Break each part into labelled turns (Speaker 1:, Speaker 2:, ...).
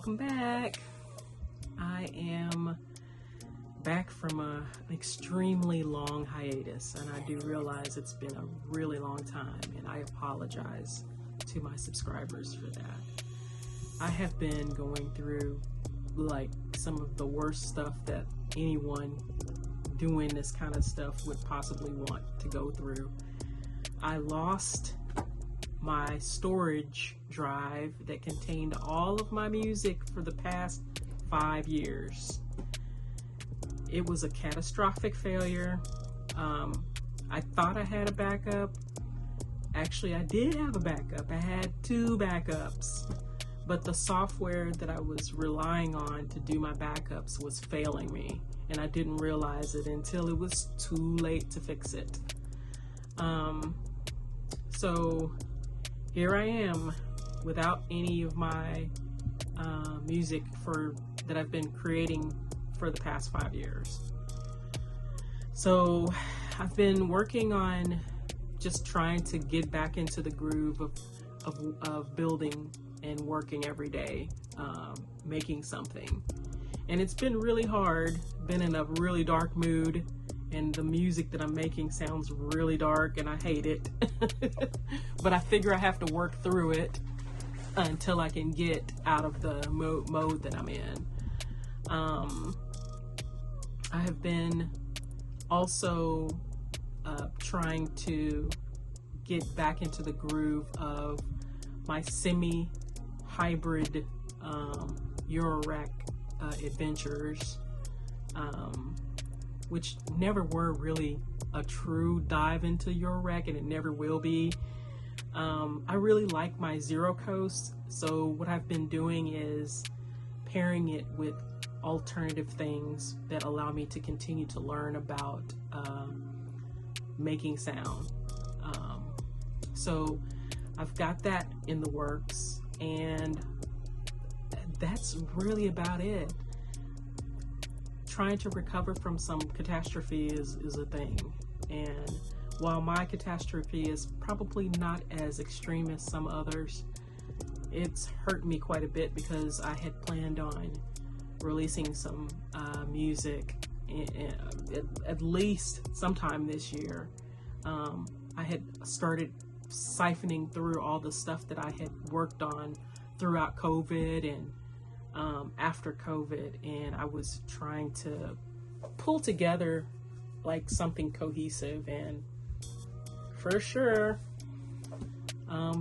Speaker 1: welcome back. I am back from an extremely long hiatus, and I do realize it's been a really long time, and I apologize to my subscribers for that. I have been going through like some of the worst stuff that anyone doing this kind of stuff would possibly want to go through. I lost my storage drive that contained all of my music for the past 5 years. It was a catastrophic failure. I thought I had a backup. Actually, I did have a backup. I had 2 backups, but the software that I was relying on to do my backups was failing me, and I didn't realize it until it was too late to fix it. So here I am without any of my music that I've been creating for the past 5 years. So I've been working on just trying to get back into the groove of building and working every day, making something. And it's been really hard, been in a really dark mood, and the music that I'm making sounds really dark and I hate it. But I figure I have to work through it until I can get out of the mode that I'm in. I have been also trying to get back into the groove of my semi-hybrid Eurorack adventures, which never were really a true dive into Eurorack, and it never will be. I really like my Zero Coast, so what I've been doing is pairing it with alternative things that allow me to continue to learn about making sound. So I've got that in the works, and that's really about it. Trying to recover from some catastrophe is a thing, and while my catastrophe is probably not as extreme as some others, it's hurt me quite a bit because I had planned on releasing some music at least sometime this year. I had started siphoning through all the stuff that I had worked on throughout COVID and after COVID, and I was trying to pull together like something cohesive, and for sure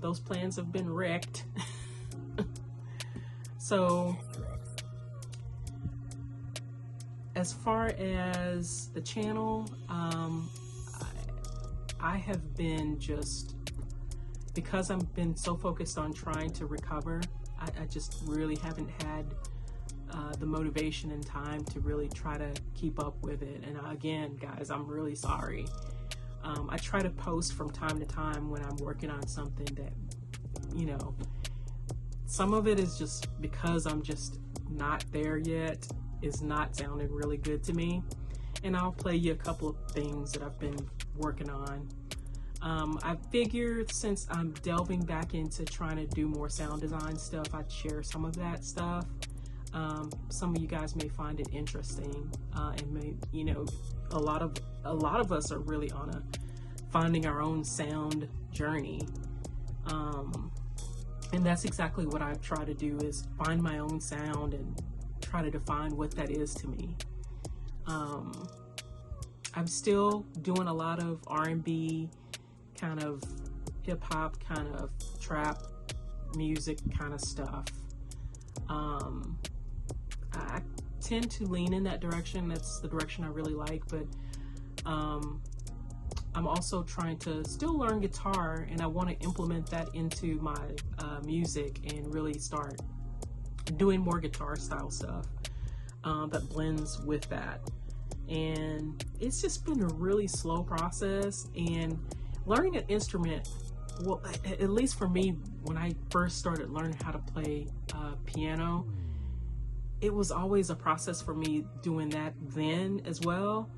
Speaker 1: those plans have been wrecked. So as far as the channel, I have been just, because I've been so focused on trying to recover, I just really haven't had the motivation and time to really try to keep up with it. And again, guys, I'm really sorry. I try to post from time to time when I'm working on something that, you know, some of it is just because I'm just not there yet, is not sounding really good to me. And I'll play you a couple of things that I've been working on. I figured since I'm delving back into trying to do more sound design stuff, I'd share some of that stuff. Some of you guys may find it interesting, and may, you know, a lot of us are really on a finding our own sound journey, and that's exactly what I try to do, is find my own sound and try to define what that is to me. I'm still doing a lot of R&B, kind of hip-hop, kind of trap music kind of stuff. I tend to lean in that direction. That's the direction I really like, but I'm also trying to still learn guitar, and I want to implement that into my music and really start doing more guitar style stuff that blends with that. And it's just been a really slow process, and learning an instrument, well, at least for me, when I first started learning how to play piano, it was always a process for me doing that then as well.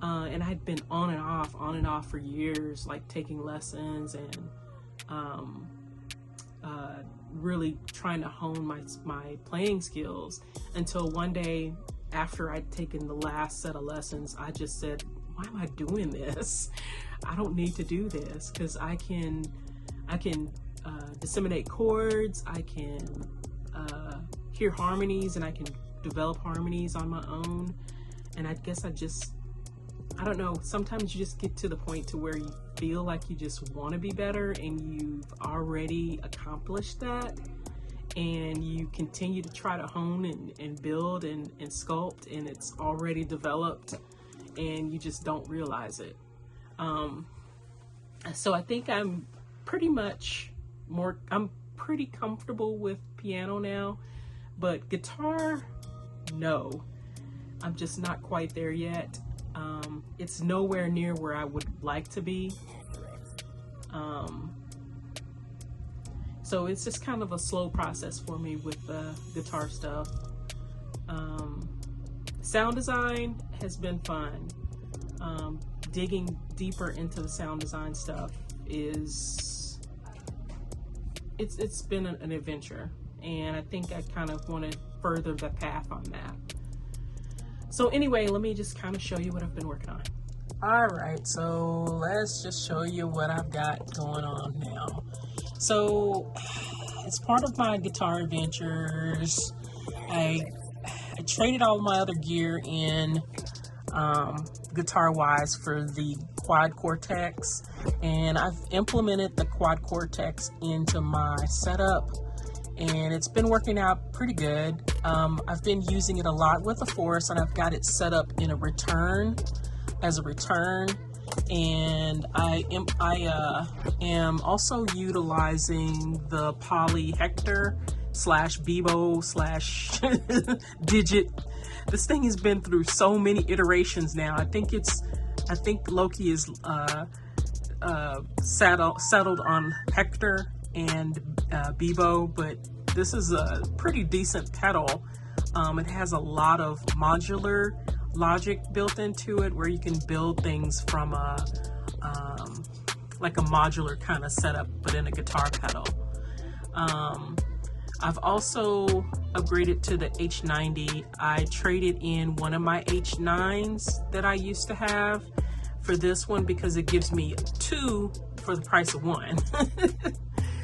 Speaker 1: And I'd been on and off for years, like taking lessons and really trying to hone my playing skills, until one day after I'd taken the last set of lessons, I just said, why am I doing this? I don't need to do this, because I can disseminate chords, I can hear harmonies, and I can develop harmonies on my own. And I guess I don't know, sometimes you just get to the point to where you feel like you just want to be better, and you've already accomplished that, and you continue to try to hone and build and sculpt, and it's already developed, and you just don't realize it. So I think I'm pretty comfortable with piano now, but guitar, no, I'm just not quite there yet. It's nowhere near where I would like to be. So it's just kind of a slow process for me with guitar stuff. Sound design has been fun. Digging deeper into the sound design stuff it's been an adventure, and I think I kind of want to further the path on that. So anyway, let me just kind of show you what I've been working on. All right, so let's just show you what I've got going on now. So as part of my guitar adventures, I traded all my other gear in guitar wise for the Quad Cortex, and I've implemented the Quad Cortex into my setup, and it's been working out pretty good. I've been using it a lot with the Force, and I've got it set up in a return, and I am also utilizing the Poly Hector / Bebo / Digit. This thing has been through so many iterations now. I think Loki is settled on Hector and Bebo, but this is a pretty decent pedal. It has a lot of modular logic built into it, where you can build things from like a modular kind of setup, but in a guitar pedal. I've also upgraded to the H90. I traded in one of my H9s that I used to have for this one, because it gives me two for the price of one.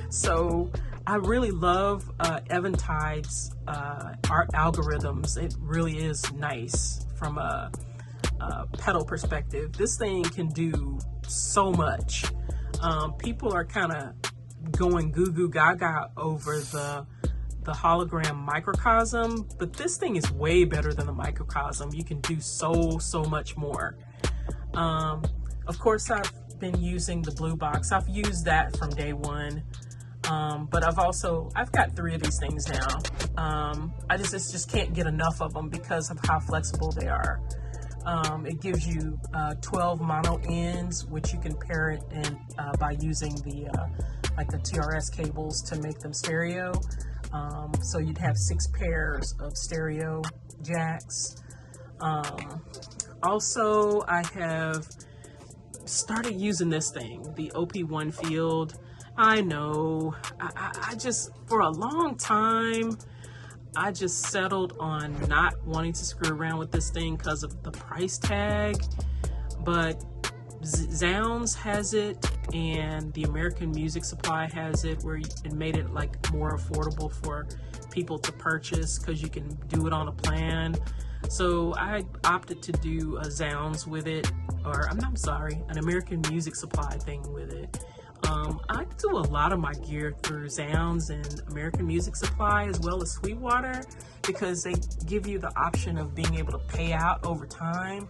Speaker 1: So I really love Eventide's art algorithms. It really is nice from a pedal perspective. This thing can do so much. People are kind of going goo goo gaga over the hologram microcosm, but this thing is way better than the microcosm. You can do so much more. Of course, I've been using the blue box. I've used that from day one. But I've got 3 of these things now. I just can't get enough of them because of how flexible they are. It gives you 12 mono ends, which you can pair it in by using the TRS cables to make them stereo. So you'd have 6 pairs of stereo jacks. Also, I have started using this thing, the OP1 Field. I know, I just, for a long time, I just settled on not wanting to screw around with this thing because of the price tag, but Zounds has it, and the American Music Supply has it, where it made it like more affordable for people to purchase because you can do it on a plan. So I opted to do a Zounds with it, or an American Music Supply thing with it. I do a lot of my gear through Zounds and American Music Supply, as well as Sweetwater, because they give you the option of being able to pay out over time.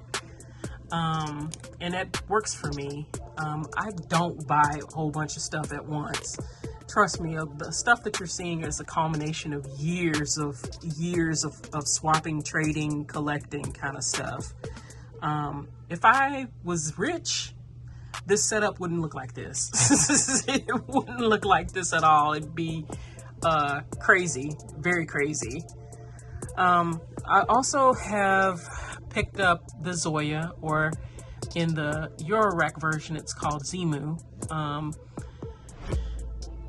Speaker 1: And that works for me. I don't buy a whole bunch of stuff at once. Trust me, the stuff that you're seeing is a culmination of years of swapping, trading, collecting kind of stuff. If I was rich, this setup wouldn't look like this. It wouldn't look like this at all. It'd be crazy, very crazy. I also have picked up the Zoya, or in the Eurorack version, it's called Zemu.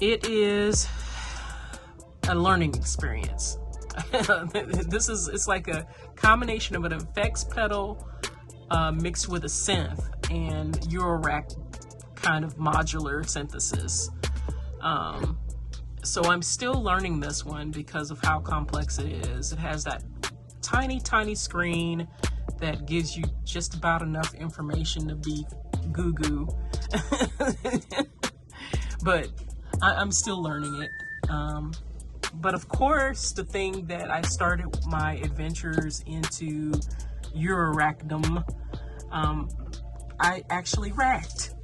Speaker 1: It is a learning experience. It's like a combination of an effects pedal mixed with a synth and Eurorack kind of modular synthesis. So I'm still learning this one because of how complex it is. It has that tiny screen that gives you just about enough information to be goo-goo. But I'm still learning it. But of course, the thing that I started my adventures into Eurorackdom, I actually racked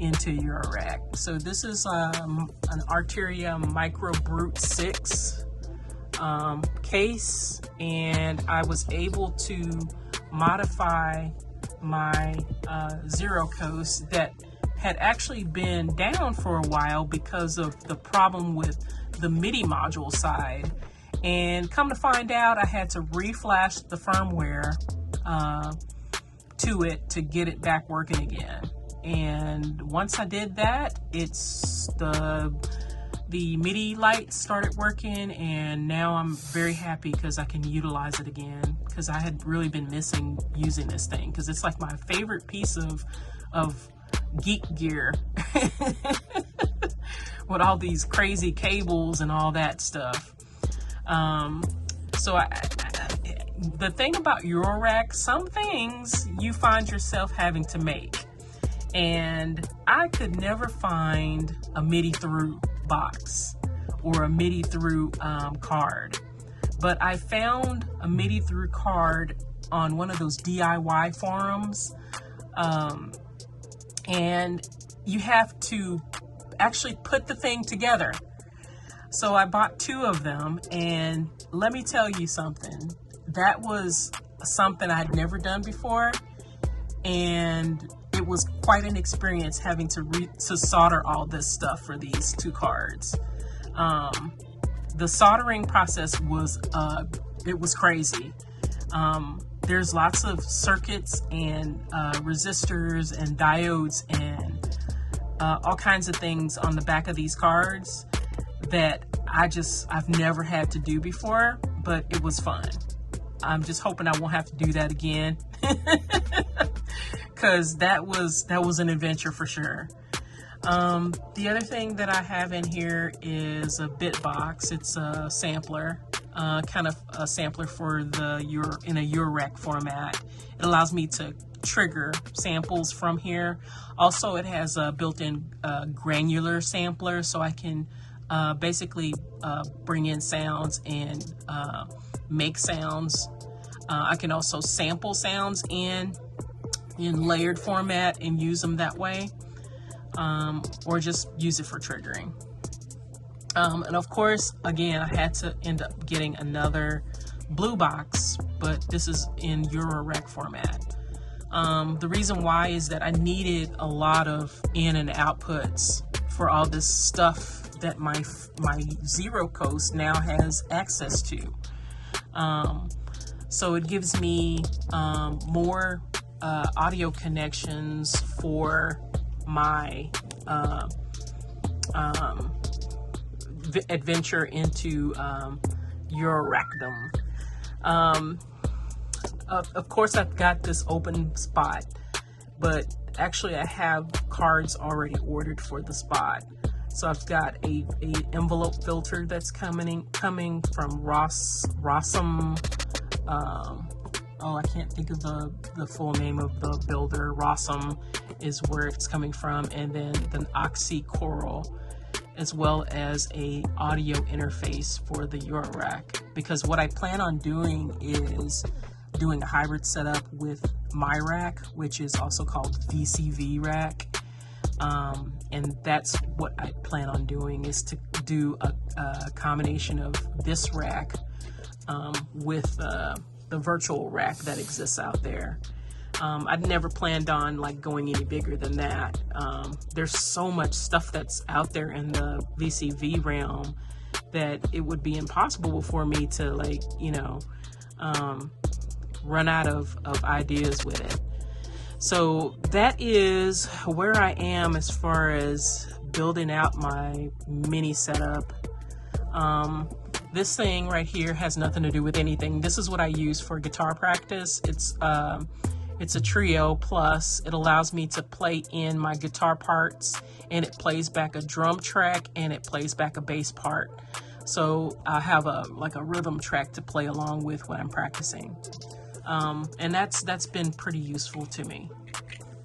Speaker 1: into Eurorack. So this is an Arteria Micro Brute 6 case, and I was able to modify my Zero Coast that had actually been down for a while because of the problem with the MIDI module side. And come to find out, I had to reflash the firmware to it to get it back working again. And once I did that, it's the MIDI light started working, and now I'm very happy because I can utilize it again, because I had really been missing using this thing, because it's like my favorite piece of geek gear with all these crazy cables and all that stuff. So the thing about Eurorack, some things you find yourself having to make, and I could never find a MIDI through box or a MIDI through card, but I found a MIDI through card on one of those DIY forums, and you have to actually put the thing together. So I bought 2 of them, and let me tell you something, that was something I'd never done before, and it was quite an experience having to solder all this stuff for these 2 cards. The soldering process was it was crazy. There's lots of circuits and resistors and diodes and all kinds of things on the back of these cards that I've never had to do before, but it was fun. I'm just hoping I won't have to do that again, because that was an adventure for sure. The other thing that I have in here is a bit box. It's a sampler, kind of a sampler for in a Eurorack format. It allows me to trigger samples from here. Also, it has a built-in granular sampler, so I can basically bring in sounds and make sounds. I can also sample sounds in layered format and use them that way, or just use it for triggering. And of course, again, I had to end up getting another blue box, but this is in Eurorack format. The reason why is that I needed a lot of in and outputs for all this stuff that my Zero Coast now has access to. So it gives me more audio connections for my adventure into Eurorackdom. Of course, I've got this open spot, but actually I have cards already ordered for the spot. So I've got a envelope filter that's coming from Rossum. I can't think of the full name of the builder. Rossum is where it's coming from, and then the Oxy Coral, as well as a audio interface for the Eurorack. Because what I plan on doing is doing a hybrid setup with my rack, which is also called VCV rack. And that's what I plan on doing, is to do a combination of this rack with the virtual rack that exists out there. I'd never planned on like going any bigger than that. There's so much stuff that's out there in the VCV realm that it would be impossible for me to run out of ideas with it. So that is where I am as far as building out my mini setup. This thing right here has nothing to do with anything. This is what I use for guitar practice. It's a Trio Plus. It allows me to play in my guitar parts, and it plays back a drum track, and it plays back a bass part. So I have a rhythm track to play along with when I'm practicing. And that's been pretty useful to me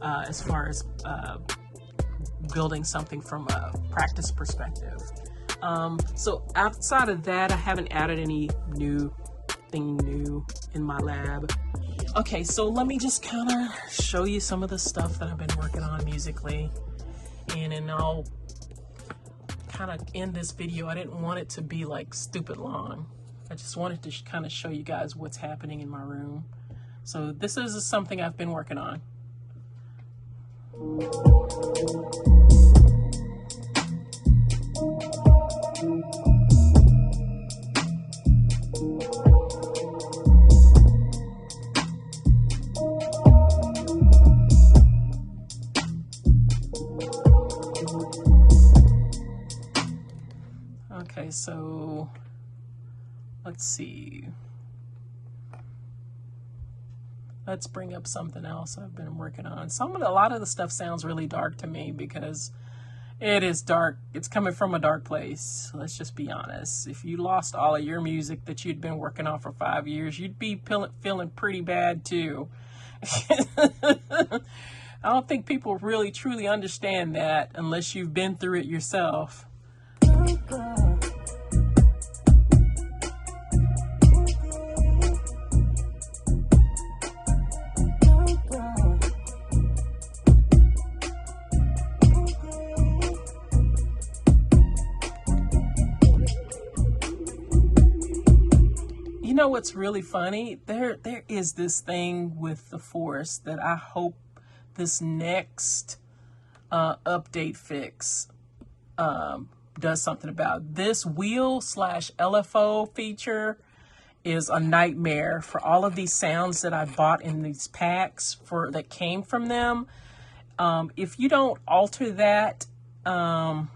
Speaker 1: as far as building something from a practice perspective. So outside of that, I haven't added anything new in my lab. Okay, so let me just kind of show you some of the stuff that I've been working on musically, and then I'll kind of end this video. I didn't want it to be like stupid long. I just wanted to kind of show you guys what's happening in my room. So this is something I've been working on. Okay, so let's see. Let's bring up something else I've been working on. A lot of the stuff sounds really dark to me because it is dark. It's coming from a dark place. Let's just be honest. If you lost all of your music that you'd been working on for 5 years, you'd be feeling pretty bad too. I don't think people really truly understand that unless you've been through it yourself. You know what's really funny? There is this thing with the Force that I hope this next update fix does something about. This wheel/LFO feature is a nightmare for all of these sounds that I bought in these packs that came from them. If you don't alter that on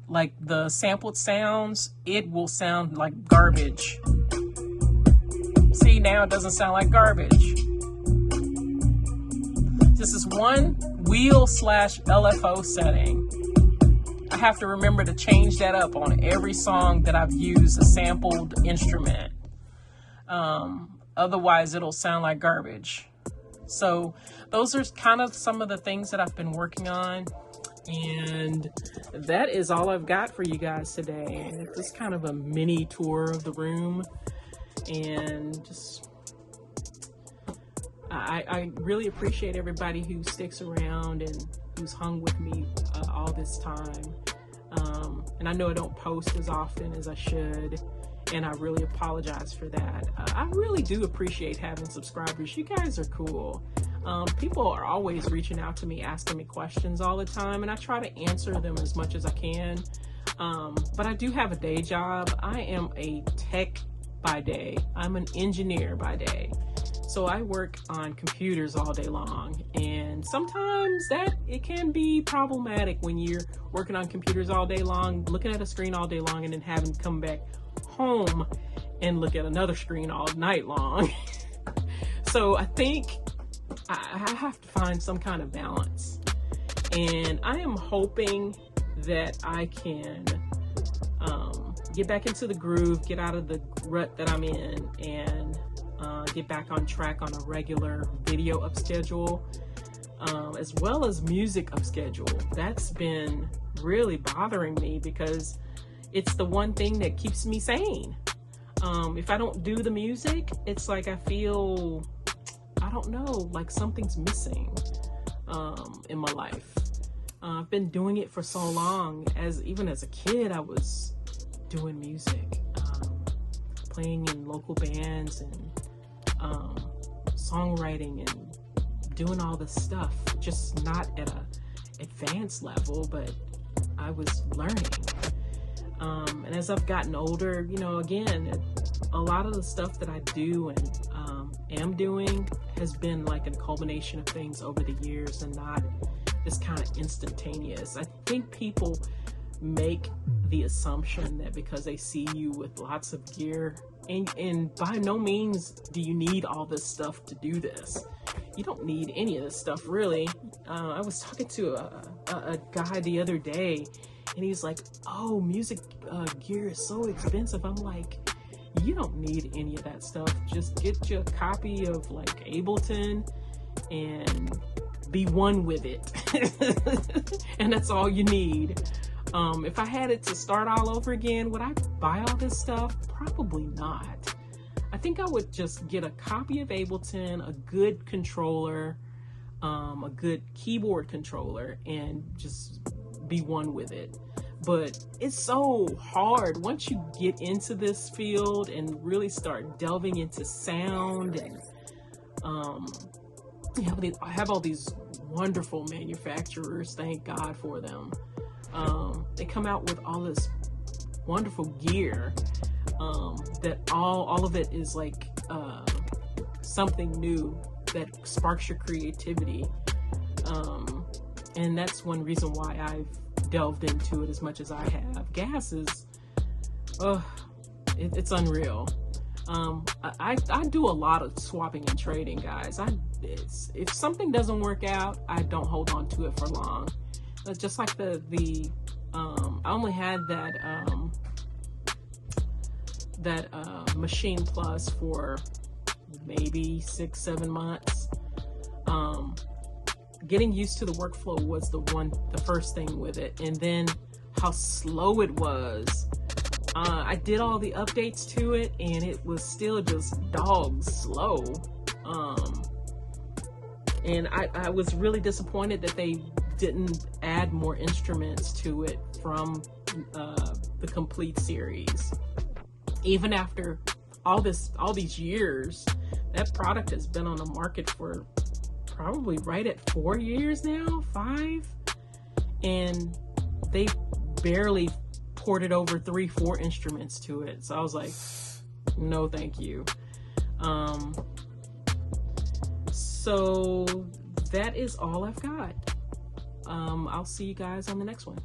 Speaker 1: like the sampled sounds, it will sound like garbage. See, now it doesn't sound like garbage. This is one wheel/LFO setting. I have to remember to change that up on every song that I've used a sampled instrument. Otherwise, it'll sound like garbage. So those are kind of some of the things that I've been working on. And that is all I've got for you guys today. It's just kind of a mini tour of the room, and just I really appreciate everybody who sticks around and who's hung with me all this time. And I know I don't post as often as I should, and I really apologize for that. I really do appreciate having subscribers. You guys are cool. People are always reaching out to me, asking me questions all the time, and I try to answer them as much as I can. But I do have a day job. I am a tech by day. I'm an engineer by day. So I work on computers all day long, and sometimes it can be problematic when you're working on computers all day long, looking at a screen all day long, and then having to come back home and look at another screen all night long. So I think I have to find some kind of balance, and I am hoping that I can get back into the groove, get out of the rut that I'm in, and get back on track on a regular video up schedule, as well as music up schedule. That's been really bothering me because it's the one thing that keeps me sane. If I don't do the music, it's like I feel, I don't know, like something's missing in my life. I've been doing it for so long. Even as a kid, I was doing music, playing in local bands and songwriting and doing all this stuff, just not at a advanced level, but I was learning. And as I've gotten older, you know, again, a lot of the stuff that I do and am doing has been like a culmination of things over the years and not just kind of instantaneous. I think people make the assumption that because they see you with lots of gear, and by no means do you need all this stuff to do this. You don't need any of this stuff, really. I was talking to a guy the other day, and he's like, oh, music gear is so expensive. I'm like, you don't need any of that stuff. Just get you a copy of like Ableton and be one with it. And that's all you need. If I had it to start all over again, would I buy all this stuff? Probably not. I think I would just get a copy of Ableton, a good controller, a good keyboard controller, and just be one with it. But it's so hard once you get into this field and really start delving into sound, and I have all these wonderful manufacturers, thank God for them. They come out with all this wonderful gear that all of it is like something new that sparks your creativity, and that's one reason why I've delved into it as much as I have. Gas is it's unreal. I do a lot of swapping and trading, guys. If something doesn't work out, I don't hold on to it for long. Just like the I only had that Machine Plus for maybe 6-7 months. Getting used to the workflow was the first thing with it, and then how slow it was. I did all the updates to it, and it was still just dog slow. And I was really disappointed that they didn't add more instruments to it from the Complete series. Even after all these years, that product has been on the market for probably right at 4 years now, 5, and they barely ported over 3-4 instruments to it. So I was like, no thank you. So that is all I've got. I'll see you guys on the next one.